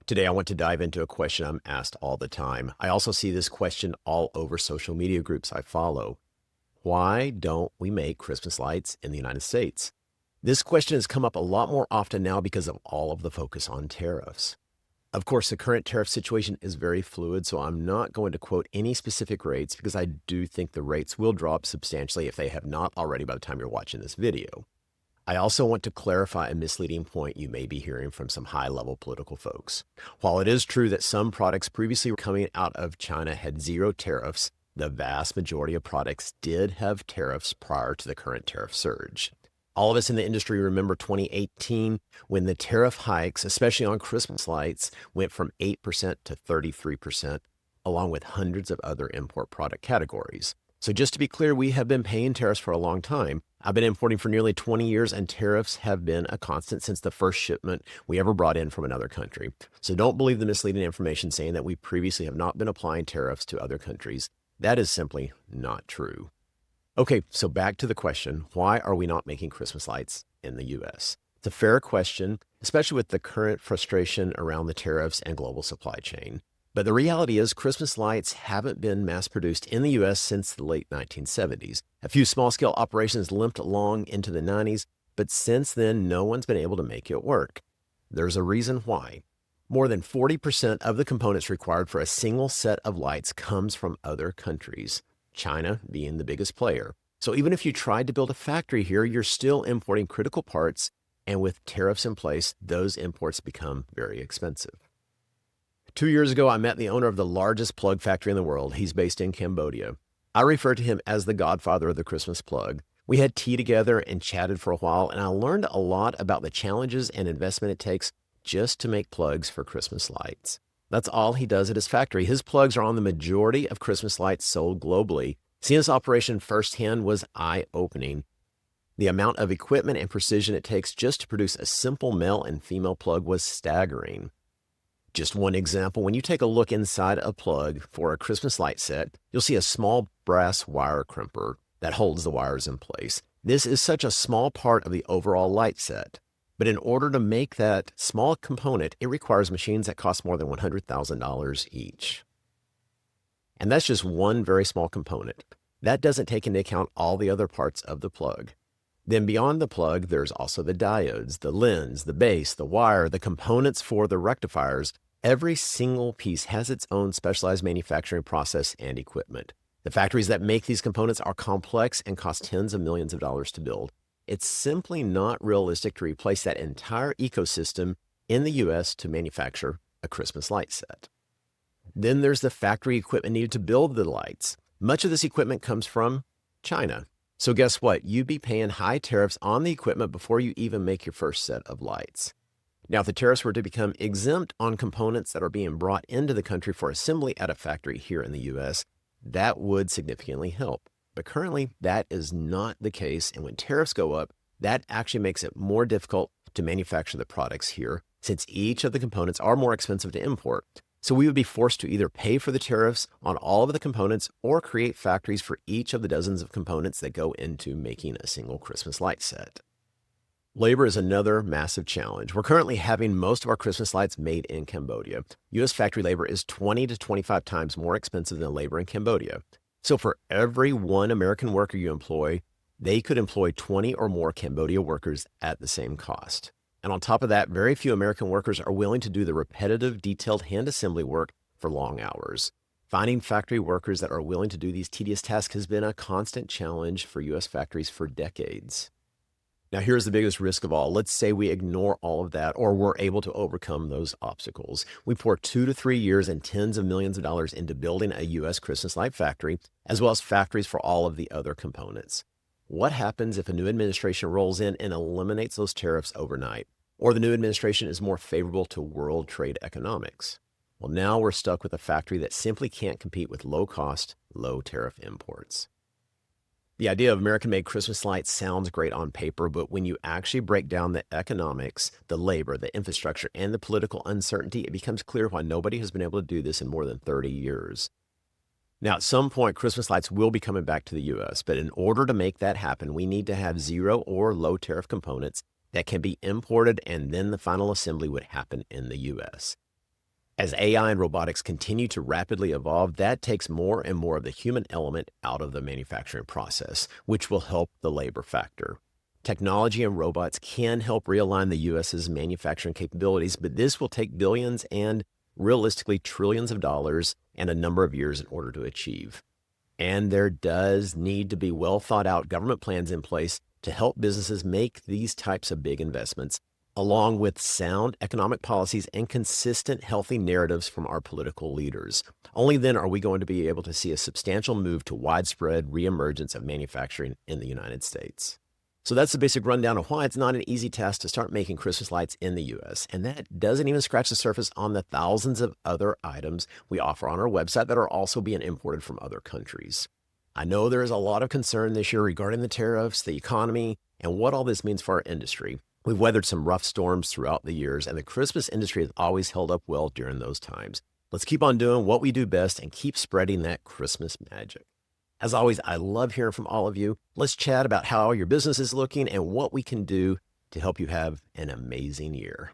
Today, I want to dive into a question I'm asked all the time. I also see this question all over social media groups I follow. Why don't we make Christmas lights in the United States? This question has come up a lot more often now because of all of the focus on tariffs. Of course, the current tariff situation is very fluid, so I'm not going to quote any specific rates because I do think the rates will drop substantially if they have not already by the time you're watching this video. I also want to clarify a misleading point you may be hearing from some high-level political folks. While it is true that some products previously coming out of China had zero tariffs, the vast majority of products did have tariffs prior to the current tariff surge. All of us in the industry remember 2018 when the tariff hikes, especially on Christmas lights, went from 8% to 33%, along with hundreds of other import product categories. So just to be clear, we have been paying tariffs for a long time. I've been importing for nearly 20 years, and tariffs have been a constant since the first shipment we ever brought in from another country. So don't believe the misleading information saying that we previously have not been applying tariffs to other countries. That is simply not true. Okay, so back to the question, why are we not making Christmas lights in the US? It's a fair question, especially with the current frustration around the tariffs and global supply chain. But the reality is Christmas lights haven't been mass-produced in the U.S. since the late 1970s. A few small-scale operations limped along into the 90s, but since then, no one's been able to make it work. There's a reason why. More than 40% of the components required for a single set of lights comes from other countries, China being the biggest player. So even if you tried to build a factory here, you're still importing critical parts, and with tariffs in place, those imports become very expensive. 2 years ago, I met the owner of the largest plug factory in the world. He's based in Cambodia. I refer to him as the godfather of the Christmas plug. We had tea together and chatted for a while, and I learned a lot about the challenges and investment it takes just to make plugs for Christmas lights. That's all he does at his factory. His plugs are on the majority of Christmas lights sold globally. Seeing this operation firsthand was eye-opening. The amount of equipment and precision it takes just to produce a simple male and female plug was staggering. Just one example, when you take a look inside a plug for a Christmas light set, you'll see a small brass wire crimper that holds the wires in place. This is such a small part of the overall light set. But in order to make that small component, it requires machines that cost more than $100,000 each. And that's just one very small component. That doesn't take into account all the other parts of the plug. Then beyond the plug, there's also the diodes, the lens, the base, the wire, the components for the rectifiers. Every single piece has its own specialized manufacturing process and equipment. The factories that make these components are complex and cost tens of millions of dollars to build. It's simply not realistic to replace that entire ecosystem in the US to manufacture a Christmas light set. Then there's the factory equipment needed to build the lights. Much of this equipment comes from China. So guess what? You'd be paying high tariffs on the equipment before you even make your first set of lights. Now, if the tariffs were to become exempt on components that are being brought into the country for assembly at a factory here in the US, that would significantly help. But currently, that is not the case. And when tariffs go up, that actually makes it more difficult to manufacture the products here, since each of the components are more expensive to import. So we would be forced to either pay for the tariffs on all of the components or create factories for each of the dozens of components that go into making a single Christmas light set. Labor is another massive challenge. We're currently having most of our Christmas lights made in Cambodia. U.S. factory labor is 20 to 25 times more expensive than labor in Cambodia. So for every one American worker you employ, they could employ 20 or more Cambodia workers at the same cost. And on top of that, very few American workers are willing to do the repetitive, detailed hand assembly work for long hours. Finding factory workers that are willing to do these tedious tasks has been a constant challenge for U.S. factories for decades. Now, here's the biggest risk of all. Let's say we ignore all of that, or we're able to overcome those obstacles. We pour 2 to 3 years and tens of millions of dollars into building a U.S. Christmas light factory, as well as factories for all of the other components. What happens if a new administration rolls in and eliminates those tariffs overnight? Or the new administration is more favorable to world trade economics? Well, now we're stuck with a factory that simply can't compete with low-cost, low-tariff imports. The idea of American-made Christmas lights sounds great on paper, but when you actually break down the economics, the labor, the infrastructure, and the political uncertainty, it becomes clear why nobody has been able to do this in more than 30 years. Now, at some point, Christmas lights will be coming back to the U.S., but in order to make that happen, we need to have zero or low tariff components that can be imported, and then the final assembly would happen in the U.S. As AI and robotics continue to rapidly evolve, that takes more and more of the human element out of the manufacturing process, which will help the labor factor. Technology and robots can help realign the U.S.'s manufacturing capabilities, but this will take billions and realistically trillions of dollars and a number of years in order to achieve. And there does need to be well thought out government plans in place to help businesses make these types of big investments, along with sound economic policies and consistent, healthy narratives from our political leaders. Only then are we going to be able to see a substantial move to widespread reemergence of manufacturing in the United States. So that's the basic rundown of why it's not an easy task to start making Christmas lights in the U.S. And that doesn't even scratch the surface on the thousands of other items we offer on our website that are also being imported from other countries. I know there is a lot of concern this year regarding the tariffs, the economy, and what all this means for our industry. We've weathered some rough storms throughout the years, and the Christmas industry has always held up well during those times. Let's keep on doing what we do best and keep spreading that Christmas magic. As always, I love hearing from all of you. Let's chat about how your business is looking and what we can do to help you have an amazing year.